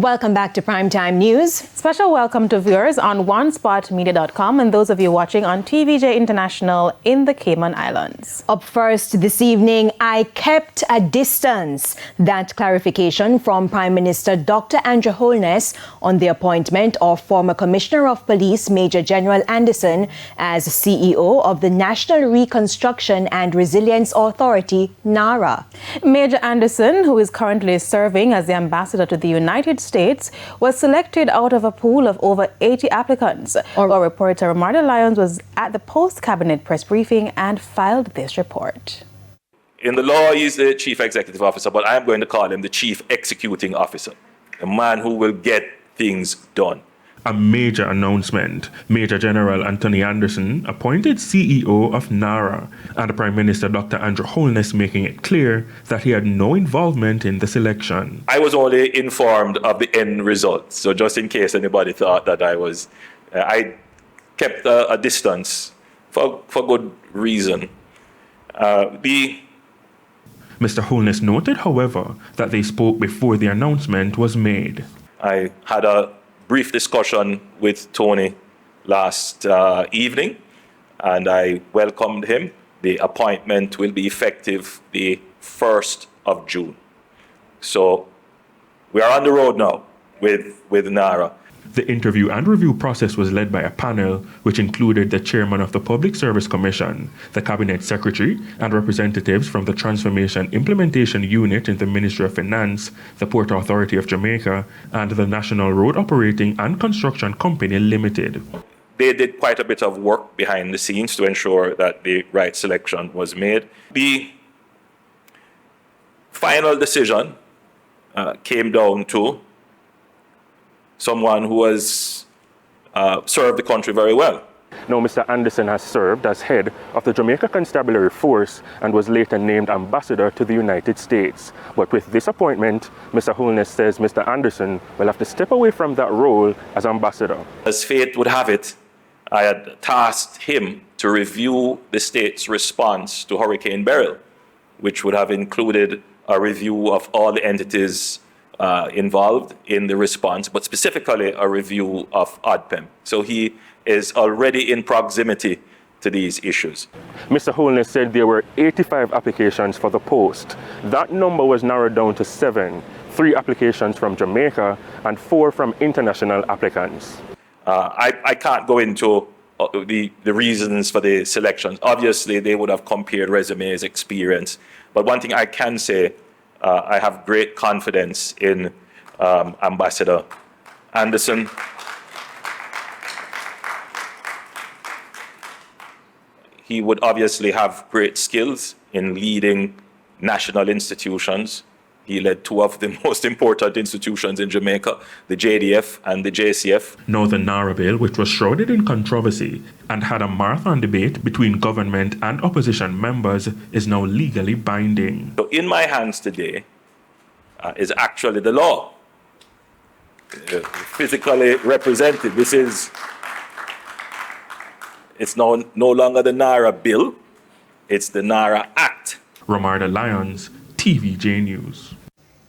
Welcome back to Primetime News. Special welcome to viewers on onespotmedia.com and those of you watching on TVJ International in the Cayman Islands. Up first this evening, I kept a distance. That clarification from Prime Minister Dr. Andrew Holness on the appointment of former Commissioner of Police Major General Anderson as CEO of the National Reconstruction and Resilience Authority, NaRRA. Major Anderson, who is currently serving as the ambassador to the United States, was selected out of a pool of over 80 applicants. Our reporter Romardo Lyons was at the post-cabinet press briefing and filed this report. In the law, he's the chief executive officer, but I'm going to call him the chief executing officer, a man who will get things done. A major announcement. Major General Antony Anderson appointed CEO of NaRRA, and Prime Minister Dr. Andrew Holness making it clear that he had no involvement in the selection. I was only informed of the end result, so just in case anybody thought that I kept a distance for good reason. Mr. Holness noted, however, that they spoke before the announcement was made. I had a brief discussion with Tony last evening, and I welcomed him. The appointment will be effective the 1st of June. So we are on the road now with NaRRA. The interview and review process was led by a panel which included the chairman of the Public Service Commission, the cabinet secretary, and representatives from the Transformation Implementation Unit in the Ministry of Finance, the Port Authority of Jamaica, and the National Road Operating and Construction Company Limited. They did quite a bit of work behind the scenes to ensure that the right selection was made. The final decision came down to someone who has served the country very well. Now, Mr. Anderson has served as head of the Jamaica Constabulary Force and was later named ambassador to the United States. But with this appointment, Mr. Holness says Mr. Anderson will have to step away from that role as ambassador. As fate would have it, I had tasked him to review the state's response to Hurricane Beryl, which would have included a review of all the entities involved in the response, but specifically a review of ODPEM. So he is already in proximity to these issues. Mr. Holness said there were 85 applications for the post. That number was narrowed down to 7, 3 applications from Jamaica and 4 from international applicants. I can't go into the reasons for the selections. Obviously, they would have compared resumes, experience. But one thing I can say, I have great confidence in Ambassador Anderson. He would obviously have great skills in leading national institutions. He led 2 of the most important institutions in Jamaica, the JDF and the JCF. Now the NaRRA bill, which was shrouded in controversy and had a marathon debate between government and opposition members, is now legally binding. So in my hands today is actually the law, physically represented. It's no longer the NaRRA bill, it's the NaRRA Act. Romardo Lyons, TVJ News.